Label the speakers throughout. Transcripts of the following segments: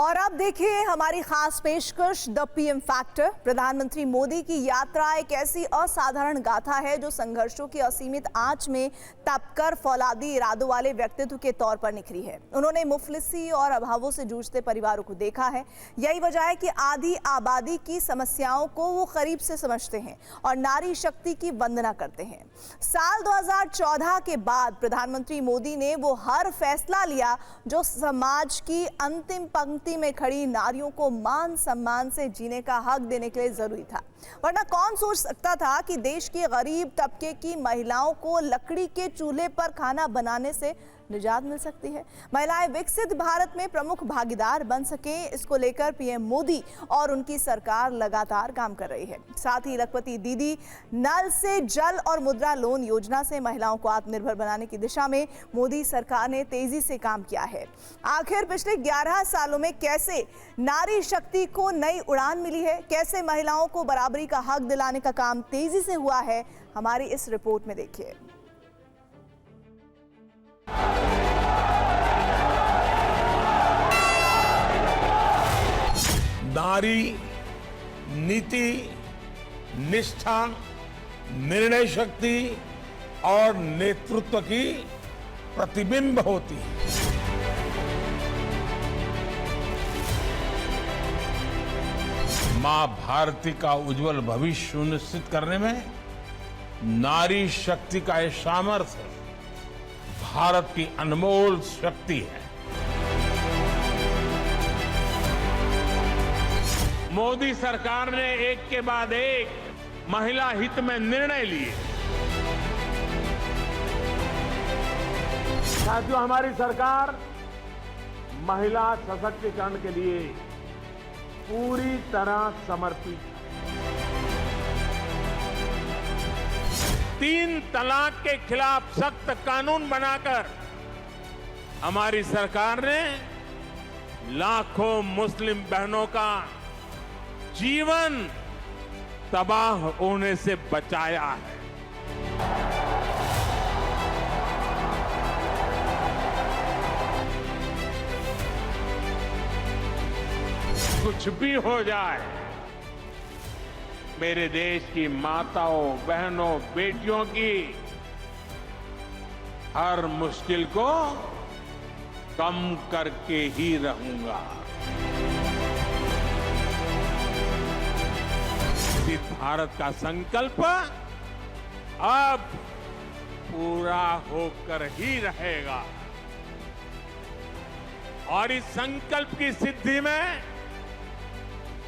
Speaker 1: और अब देखिए हमारी खास पेशकश द पीएम फैक्टर। प्रधानमंत्री मोदी की यात्रा एक ऐसी असाधारण गाथा है जो संघर्षों की असीमित आंच में तपकर फौलादी इरादों वाले व्यक्तित्व के तौर पर निखरी है। उन्होंने मुफलिसी और अभावों से जूझते परिवारों को देखा है। यही वजह है कि आधी आबादी की समस्याओं को वो करीब से समझते हैं और नारी शक्ति की वंदना करते हैं। साल 2014 के बाद प्रधानमंत्री मोदी ने वो हर फैसला लिया जो समाज की अंतिम पंक्ति में खड़ी नारियों को मान सम्मान से जीने का हक देने के लिए जरूरी था। वरना कौन सोच सकता था कि देश के गरीब तबके की महिलाओं को लकड़ी के चूल्हे पर खाना बनाने से निजात मिल सकती है। महिलाएं विकसित भारत में प्रमुख भागीदार बन सके, इसको लेकर पीएम मोदी और उनकी सरकार लगातार काम कर रही है। साथ ही लखपति दीदी, नल से जल और मुद्रा लोन योजना से महिलाओं को आत्मनिर्भर बनाने की दिशा में मोदी सरकार ने तेजी से काम किया है। आखिर पिछले 11 सालों में कैसे नारी शक्ति को नई उड़ान मिली है, कैसे महिलाओं को बराबरी का हक दिलाने का काम तेजी से हुआ है, हमारी इस रिपोर्ट में देखिए।
Speaker 2: नारी नीति, निष्ठा, निर्णय शक्ति और नेतृत्व की प्रतिबिंब होती है। मां भारती का उज्जवल भविष्य सुनिश्चित करने में नारी शक्ति का यह सामर्थ्य भारत की अनमोल शक्ति है। मोदी सरकार ने एक के बाद एक महिला हित में निर्णय लिए। साथियों, हमारी सरकार महिला सशक्तिकरण के लिए पूरी तरह समर्पित है। 3 तलाक के खिलाफ सख्त कानून बनाकर हमारी सरकार ने लाखों मुस्लिम बहनों का जीवन तबाह होने से बचाया है। कुछ भी हो जाए, मेरे देश की माताओं, बहनों, बेटियों की हर मुश्किल को कम करके ही रहूंगा। भारत का संकल्प अब पूरा होकर ही रहेगा और इस संकल्प की सिद्धि में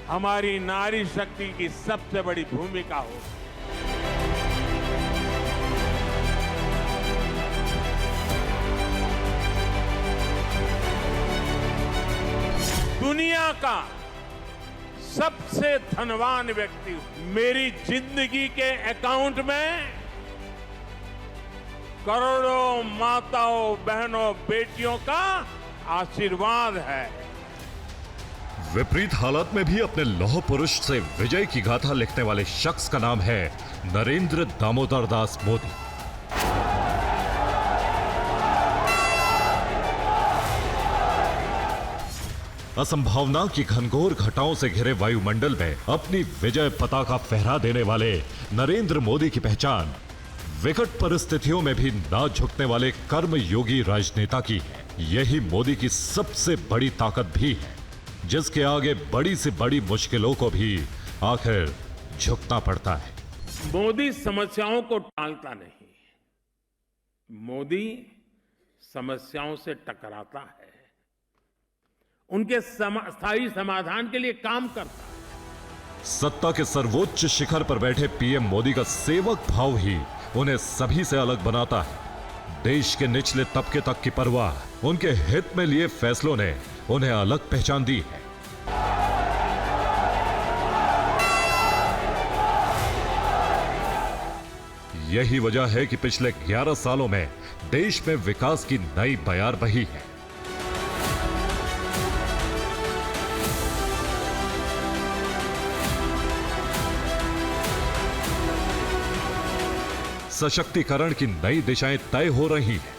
Speaker 2: हमारी नारी शक्ति की सबसे बड़ी भूमिका होगी। दुनिया का सबसे धनवान व्यक्ति मेरी जिंदगी के अकाउंट में करोड़ों माताओं, बहनों, बेटियों का आशीर्वाद है।
Speaker 3: विपरीत हालात में भी अपने लौह पुरुष से विजय की गाथा लिखने वाले शख्स का नाम है नरेंद्र दामोदर दास मोदी। असंभावना की घनघोर घटाओं से घिरे वायुमंडल में अपनी विजय पताका फहरा देने वाले नरेंद्र मोदी की पहचान विकट परिस्थितियों में भी ना झुकने वाले कर्मयोगी राजनेता की है। यही मोदी की सबसे बड़ी ताकत भी है, जिसके आगे बड़ी से बड़ी मुश्किलों को भी आखिर झुकना पड़ता है।
Speaker 2: मोदी समस्याओं को टालता नहीं, मोदी समस्याओं से टकराता है, उनके स्थायी समाधान के लिए काम करता है।
Speaker 3: सत्ता के सर्वोच्च शिखर पर बैठे पीएम मोदी का सेवक भाव ही उन्हें सभी से अलग बनाता है। देश के निचले तबके तक की परवाह उनके हित में लिए फैसलों ने उन्हें अलग पहचान दी है। यही वजह है कि पिछले 11 सालों में देश में विकास की नई बयार बही है। सशक्तिकरण की नई दिशाएं तय हो रही हैं।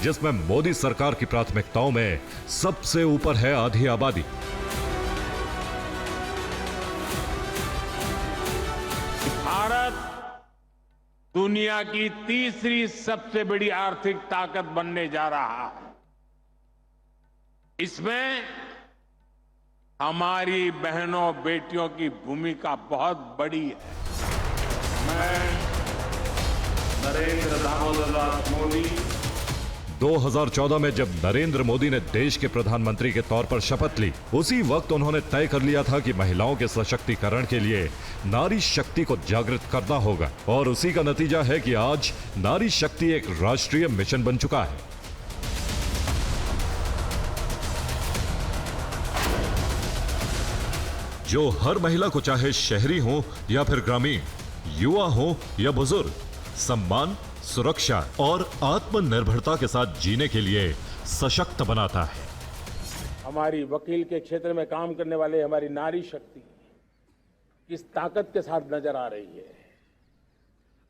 Speaker 3: जिसमें मोदी सरकार की प्राथमिकताओं में सबसे ऊपर है आधी आबादी।
Speaker 2: भारत दुनिया की तीसरी सबसे बड़ी आर्थिक ताकत बनने जा रहा है। इसमें हमारी बहनों बेटियों की भूमिका बहुत बड़ी है। मैं नरेंद्र दामोदर दास मोदी
Speaker 3: 2014 में जब नरेंद्र मोदी ने देश के प्रधानमंत्री के तौर पर शपथ ली, उसी वक्त उन्होंने तय कर लिया था कि महिलाओं के सशक्तिकरण के लिए नारी शक्ति को जागृत करना होगा। और उसी का नतीजा है कि आज नारी शक्ति एक राष्ट्रीय मिशन बन चुका है। जो हर महिला को, चाहे शहरी हो या फिर ग्रामीण, युवा हो या बुजुर्ग, सम्मान, सुरक्षा और आत्मनिर्भरता के साथ जीने के लिए सशक्त बनाता है।
Speaker 2: हमारी वकील के क्षेत्र में काम करने वाले हमारी नारी शक्ति किस ताकत के साथ नजर आ रही है।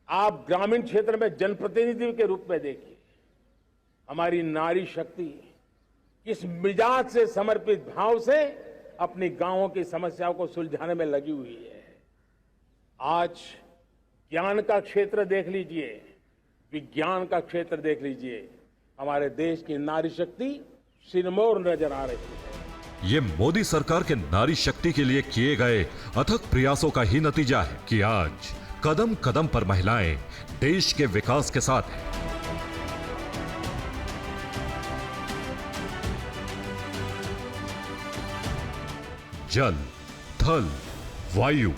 Speaker 2: आप ग्रामीण क्षेत्र में जनप्रतिनिधि के रूप में देखिए, हमारी नारी शक्ति किस मिजाज से, समर्पित भाव से अपनी गांवों की समस्याओं को सुलझाने में लगी हुई है। आज ज्ञान का क्षेत्र देख लीजिए, विज्ञान का क्षेत्र देख लीजिए, हमारे देश की नारी शक्ति सिरमौर नजर आ रही है।
Speaker 3: ये मोदी सरकार के नारी शक्ति के लिए किए गए अथक प्रयासों का ही नतीजा है कि आज कदम कदम पर महिलाएं देश के विकास के साथ हैं। जल, थल, वायु,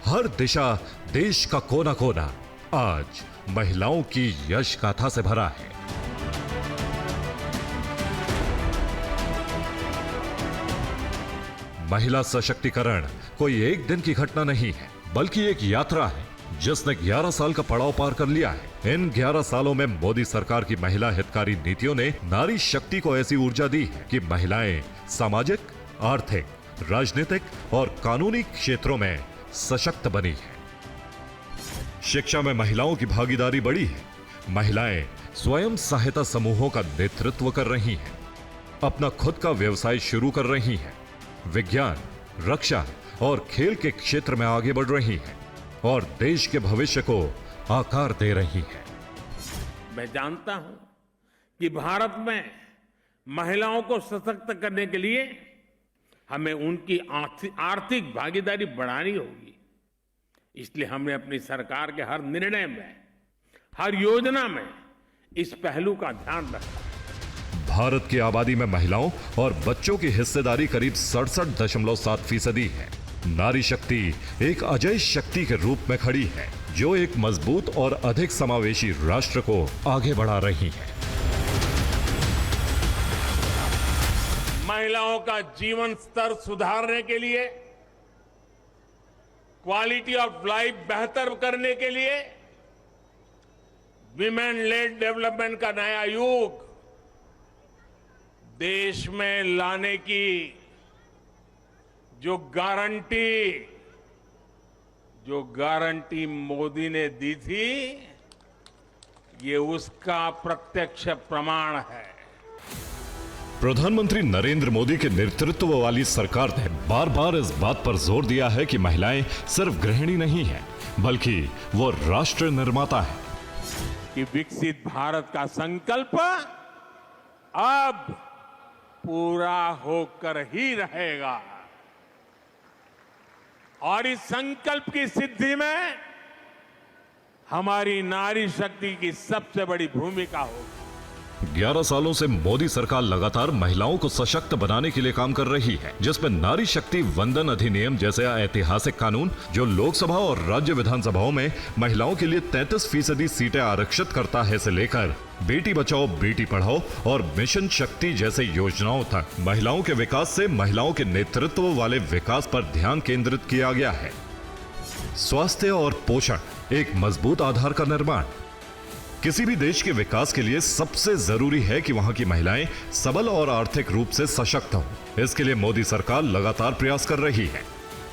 Speaker 3: हर दिशा, देश का कोना कोना आज महिलाओं की यश गाथा से भरा है। महिला सशक्तिकरण कोई एक दिन की घटना नहीं है, बल्कि एक यात्रा है जिसने 11 साल का पड़ाव पार कर लिया है। इन 11 सालों में मोदी सरकार की महिला हितकारी नीतियों ने नारी शक्ति को ऐसी ऊर्जा दी है कि महिलाएं सामाजिक, आर्थिक, राजनीतिक और कानूनी क्षेत्रों में सशक्त बनी है। शिक्षा में महिलाओं की भागीदारी बढ़ी है। महिलाएं स्वयं सहायता समूहों का नेतृत्व कर रही हैं, अपना खुद का व्यवसाय शुरू कर रही हैं, विज्ञान, रक्षा और खेल के क्षेत्र में आगे बढ़ रही हैं और देश के भविष्य को आकार दे रही हैं।
Speaker 2: मैं जानता हूं कि भारत में महिलाओं को सशक्त करने के लिए हमें उनकी आर्थिक भागीदारी बढ़ानी होगी। इसलिए हमने अपनी सरकार के हर निर्णय में, हर योजना में इस पहलू का ध्यान रखा।
Speaker 3: भारत की आबादी में महिलाओं और बच्चों की हिस्सेदारी करीब 67.7% है। नारी शक्ति एक अजय शक्ति के रूप में खड़ी है, जो एक मजबूत और अधिक समावेशी राष्ट्र को आगे बढ़ा रही है।
Speaker 2: महिलाओं का जीवन स्तर सुधारने के लिए, क्वालिटी ऑफ लाइफ बेहतर करने के लिए विमेन लेड डेवलपमेंट का नया युग देश में लाने की जो गारंटी मोदी ने दी थी, ये उसका प्रत्यक्ष प्रमाण है।
Speaker 3: प्रधानमंत्री नरेंद्र मोदी के नेतृत्व वाली सरकार ने बार बार इस बात पर जोर दिया है कि महिलाएं सिर्फ गृहिणी नहीं हैं, बल्कि वो राष्ट्र निर्माता है।
Speaker 2: कि विकसित भारत का संकल्प अब पूरा होकर ही रहेगा और इस संकल्प की सिद्धि में हमारी नारी शक्ति की सबसे बड़ी भूमिका होगी।
Speaker 3: 11 सालों से मोदी सरकार लगातार महिलाओं को सशक्त बनाने के लिए काम कर रही है, जिसमें नारी शक्ति वंदन अधिनियम जैसे ऐतिहासिक कानून, जो लोकसभा और राज्य विधानसभाओं में महिलाओं के लिए 33% सीटें आरक्षित करता है, से लेकर बेटी बचाओ बेटी पढ़ाओ और मिशन शक्ति जैसे योजनाओं तक महिलाओं के विकास से महिलाओं के नेतृत्व वाले विकास पर ध्यान केंद्रित किया गया है। स्वास्थ्य और पोषण, एक मजबूत आधार का निर्माण। किसी भी देश के विकास के लिए सबसे जरूरी है कि वहां की महिलाएं सबल और आर्थिक रूप से सशक्त हों। इसके लिए मोदी सरकार लगातार प्रयास कर रही है।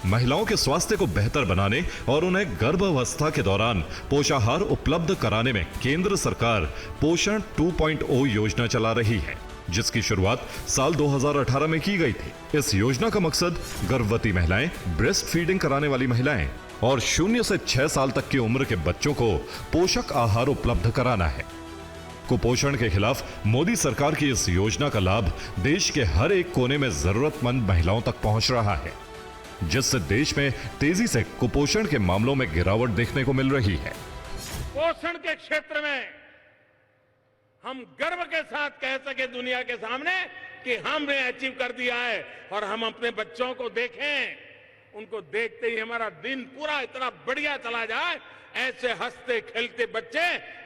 Speaker 3: महिलाओं के स्वास्थ्य को बेहतर बनाने और उन्हें गर्भावस्था के दौरान पोषाहार उपलब्ध कराने में केंद्र सरकार पोषण 2.0 योजना चला रही है, जिसकी शुरुआत साल 2018 में की गई थी। इस योजना का मकसद गर्भवती महिलाएं, ब्रेस्ट फीडिंग कराने वाली महिलाएं और 0 से 6 साल तक की उम्र के बच्चों को पोषक आहार उपलब्ध कराना है। कुपोषण के खिलाफ मोदी सरकार की इस योजना का लाभ देश के हर एक कोने में जरूरतमंद महिलाओं तक पहुंच रहा है, जिससे देश में तेजी से कुपोषण के मामलों में गिरावट देखने को मिल रही है।
Speaker 2: पोषण के क्षेत्र में हम गर्व के साथ कह सके दुनिया के सामने कि हमने अचीव कर दिया है, और हम अपने बच्चों को देखें, उनको देखते ही हमारा दिन पूरा इतना बढ़िया चला जाए, ऐसे हंसते खेलते बच्चे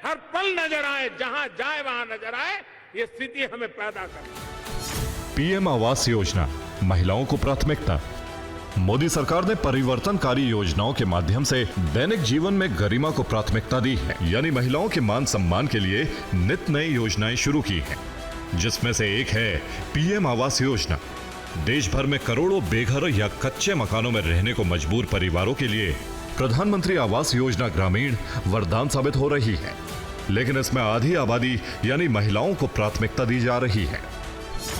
Speaker 2: हर पल नजर आए, जहां जाए वहां नजर आए, ये स्थिति हमें पैदा करनी।
Speaker 3: पीएम आवास योजना, महिलाओं को प्राथमिकता। मोदी सरकार ने परिवर्तनकारी योजनाओं के माध्यम से दैनिक जीवन में गरिमा को प्राथमिकता दी है, यानी महिलाओं के मान सम्मान के लिए नित नई योजनाएं शुरू की हैं, जिसमें से एक है पीएम आवास योजना। देश भर में करोड़ों बेघर या कच्चे मकानों में रहने को मजबूर परिवारों के लिए प्रधानमंत्री आवास योजना ग्रामीण वरदान साबित हो रही है, लेकिन इसमें आधी आबादी यानी महिलाओं को प्राथमिकता दी जा रही है।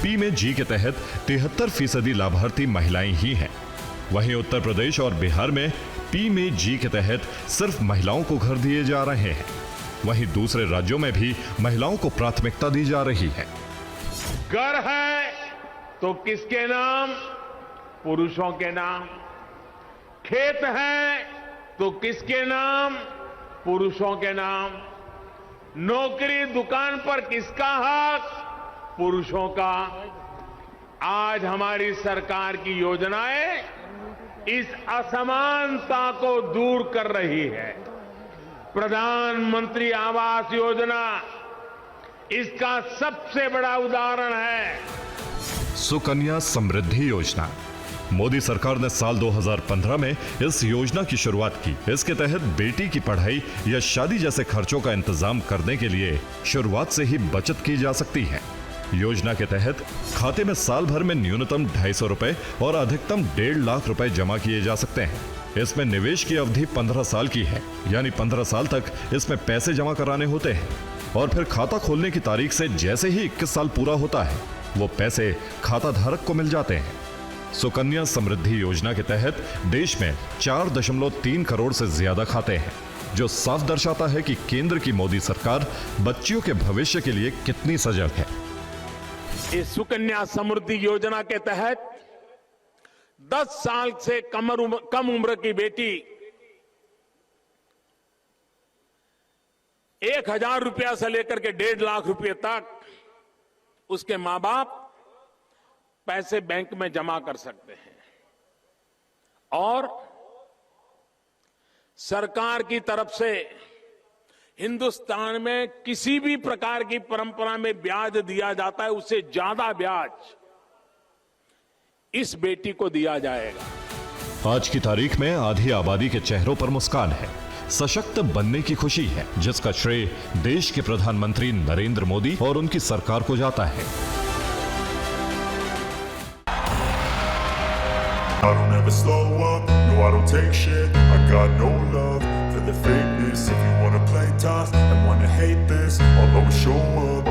Speaker 3: पी में जी के तहत 73% लाभार्थी महिलाएं ही हैं। वहीं उत्तर प्रदेश और बिहार में पी में जी के तहत सिर्फ महिलाओं को घर दिए जा रहे हैं। वहीं दूसरे राज्यों में भी महिलाओं को प्राथमिकता दी जा रही है।
Speaker 2: घर है तो किसके नाम? पुरुषों के नाम। खेत है तो किसके नाम? पुरुषों के नाम। नौकरी दुकान पर किसका हक? पुरुषों का। आज हमारी सरकार की योजनाएं इस असमानता को दूर कर रही है। प्रधानमंत्री आवास योजना इसका सबसे बड़ा उदाहरण है।
Speaker 3: सुकन्या समृद्धि योजना। मोदी सरकार ने साल 2015 में इस योजना की शुरुआत की। इसके तहत बेटी की पढ़ाई या शादी जैसे खर्चों का इंतजाम करने के लिए शुरुआत से ही बचत की जा सकती है। योजना के तहत खाते में साल भर में न्यूनतम 250 रुपए और अधिकतम 1.5 लाख रुपए जमा किए जा सकते हैं। इसमें निवेश की अवधि 15 साल की है, यानी 15 साल तक इसमें पैसे जमा कराने होते हैं और फिर खाता खोलने की तारीख से जैसे ही 21 साल पूरा होता है, वो पैसे खाता धारक को मिल जाते हैं। सुकन्या समृद्धि योजना के तहत देश में 4.3 करोड़ से ज्यादा खाते हैं, जो साफ दर्शाता है कि केंद्र की मोदी सरकार बच्चियों के भविष्य के लिए कितनी सजग है।
Speaker 2: इस सुकन्या समृद्धि योजना के तहत 10 साल से कम उम्र की बेटी 1,000 रुपया से लेकर के 1.5 लाख रुपए तक उसके मां बाप पैसे बैंक में जमा कर सकते हैं, और सरकार की तरफ से हिंदुस्तान में किसी भी प्रकार की परंपरा में ब्याज दिया जाता है, उससे ज्यादा ब्याज इस बेटी को दिया जाएगा।
Speaker 3: आज की तारीख में आधी आबादी के चेहरों पर मुस्कान है, सशक्त बनने की खुशी है, जिसका श्रेय देश के प्रधानमंत्री नरेंद्र मोदी और उनकी सरकार को जाता है।
Speaker 4: I don't ever slow up, no I don't take shit. I got no love for the fakeness. If you wanna play tough and wanna hate this, I'll always show up.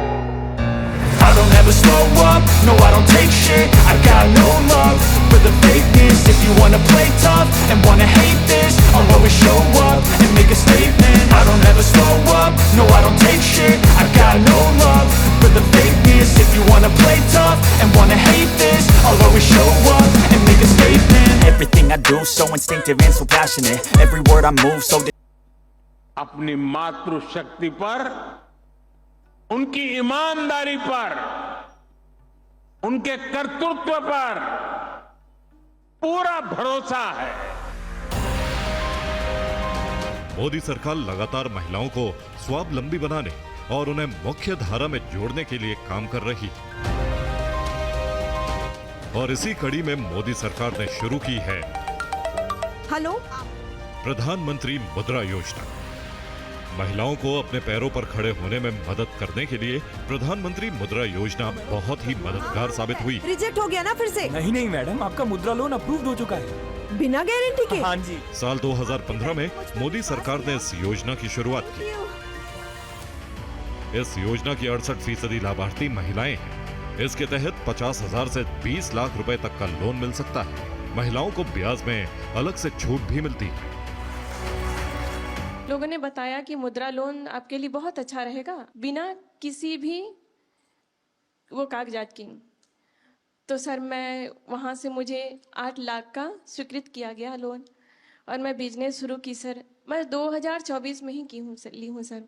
Speaker 4: I don't ever slow up, no I don't take shit. I got no love for the fakeness. If you wanna play tough and wanna hate this, I'll always show up and make a statement. I don't ever slow up, no I don't take shit. I got no love for the fakeness. If you wanna play tough and wanna hate this, I'll always show up and make a statement. Everything I do so instinctive and so passionate. Every word I move so
Speaker 2: अपनी मातृशक्ति पर, उनकी ईमानदारी पर, उनके कर्तृत्व पर पूरा भरोसा है।
Speaker 3: मोदी सरकार लगातार महिलाओं को स्वावलंबी बनाने और उन्हें मुख्य धारा में जोड़ने के लिए काम कर रही है, और इसी कड़ी में मोदी सरकार ने शुरू की है प्रधानमंत्री मुद्रा योजना। महिलाओं को अपने पैरों पर खड़े होने में मदद करने के लिए प्रधानमंत्री मुद्रा योजना बहुत ही मददगार साबित हुई।
Speaker 5: रिजेक्ट हो गया ना फिर से?
Speaker 6: नहीं मैडम, आपका मुद्रा लोन अप्रूव्ड हो चुका है।
Speaker 5: बिना गारंटी के?
Speaker 6: हाँ जी।
Speaker 3: साल 2015 में मोदी सरकार ने इस योजना की शुरुआत की। इस योजना की 68% लाभार्थी महिलाएं हैं। इसके तहत 50,000 से 20 लाख रुपए तक का लोन मिल सकता है। महिलाओं को ब्याज में अलग से छूट भी मिलती है।
Speaker 7: लोगों ने बताया कि मुद्रा लोन आपके लिए बहुत अच्छा रहेगा, बिना किसी भी वो कागजात की। तो सर मैं वहाँ से मुझे 8 लाख का स्वीकृत किया गया लोन और मैं बिजनेस शुरू की सर। मैं 2024 में ही ली हूँ सर,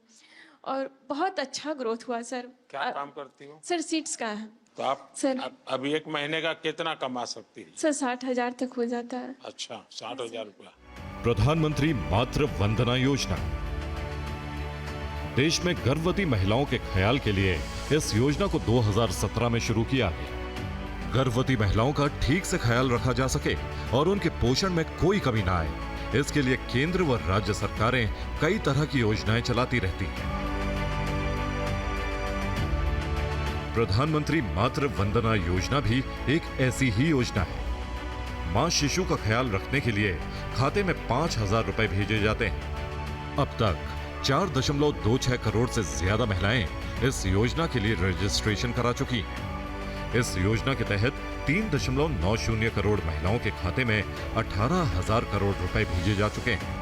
Speaker 7: और बहुत अच्छा ग्रोथ हुआ सर।
Speaker 2: क्या काम करती हो?
Speaker 7: सर सीड्स का है।
Speaker 2: तो आप
Speaker 7: सर
Speaker 2: अभी एक महीने का कितना कमा सकती है?
Speaker 7: सर 60,000 तक हो जाता है।
Speaker 2: अच्छा, 60,000 रुपया।
Speaker 3: प्रधानमंत्री मातृ वंदना योजना। देश में गर्भवती महिलाओं के ख्याल के लिए इस योजना को 2017 में शुरू किया गया। गर्भवती महिलाओं का ठीक से ख्याल रखा जा सके और उनके पोषण में कोई कमी ना आए, इसके लिए केंद्र व राज्य सरकारें कई तरह की योजनाएं चलाती रहती हैं। प्रधानमंत्री मातृ वंदना योजना भी एक ऐसी ही योजना है। मां शिशु का ख्याल रखने के लिए खाते में 5,000 रुपए भेजे जाते हैं। अब तक 4.26 करोड़ से ज्यादा महिलाएं इस योजना के लिए रजिस्ट्रेशन करा चुकी हैं। इस योजना के तहत 3.90 करोड़ महिलाओं के खाते में 18,000 करोड़ रुपए भेजे जा चुके हैं।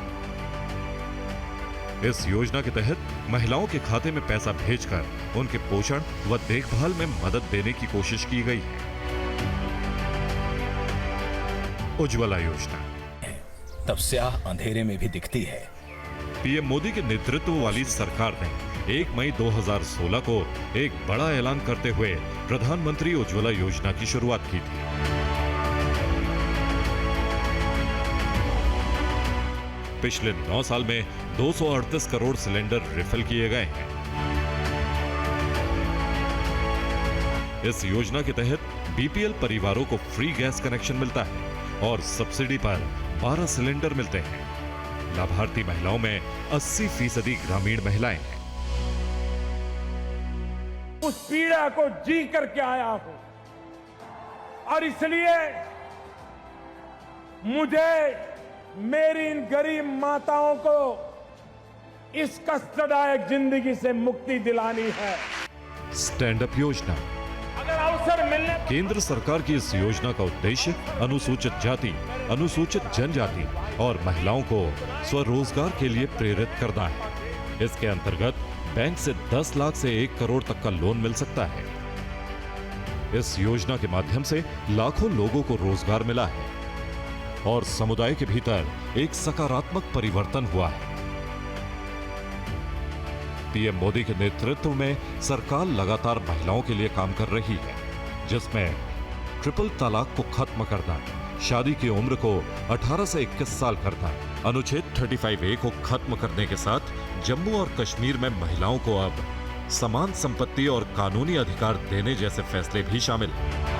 Speaker 3: इस योजना के तहत महिलाओं के खाते में पैसा भेजकर उनके पोषण व देखभाल में मदद देने की कोशिश की गई है। उज्ज्वला योजना
Speaker 6: तब स्याह अंधेरे में भी दिखती है।
Speaker 3: पीएम मोदी के नेतृत्व वाली सरकार ने 1 मई 2016 को एक बड़ा ऐलान करते हुए प्रधानमंत्री उज्ज्वला योजना की शुरुआत की थी। पिछले 9 साल में 238 करोड़ सिलेंडर रिफिल किए गए हैं। इस योजना के तहत बीपीएल परिवारों को फ्री गैस कनेक्शन मिलता है और सब्सिडी पर 12 सिलेंडर मिलते हैं। लाभार्थी महिलाओं में 80% ग्रामीण महिलाएं हैं।
Speaker 2: उस पीड़ा को जी करके आया हूं और इसलिए मुझे मेरी इन गरीब माताओं को इस कष्टदायक जिंदगी से मुक्ति दिलानी है।
Speaker 3: स्टैंड अप योजना।
Speaker 2: अगर अवसर मिलने
Speaker 3: केंद्र सरकार की इस योजना का उद्देश्य अनुसूचित जाति, अनुसूचित जनजाति और महिलाओं को स्वरोजगार के लिए प्रेरित करना है। इसके अंतर्गत बैंक से 10 लाख से 1 करोड़ तक का लोन मिल सकता है। इस योजना के माध्यम से लाखों लोगों को रोजगार मिला है और समुदाय के भीतर एक सकारात्मक परिवर्तन हुआ है। पीएम मोदी के नेतृत्व में सरकार लगातार महिलाओं के लिए काम कर रही है, जिसमें ट्रिपल तलाक को खत्म करना, शादी की उम्र को 18 से 21 साल करना, अनुच्छेद 35A को खत्म करने के साथ जम्मू और कश्मीर में महिलाओं को अब समान संपत्ति और कानूनी अधिकार देने जैसे फैसले भी शामिल हैं।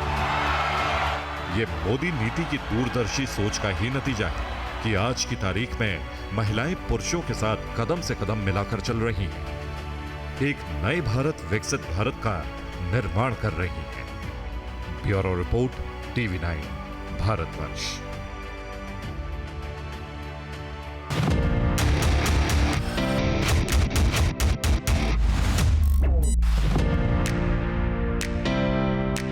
Speaker 3: ये मोदी नीति की दूरदर्शी सोच का ही नतीजा है कि आज की तारीख में महिलाएं पुरुषों के साथ कदम से कदम मिलाकर चल रही हैं, एक नए भारत, विकसित भारत का निर्माण कर रही हैं। Bureau report, TV9 Bharatvarsh.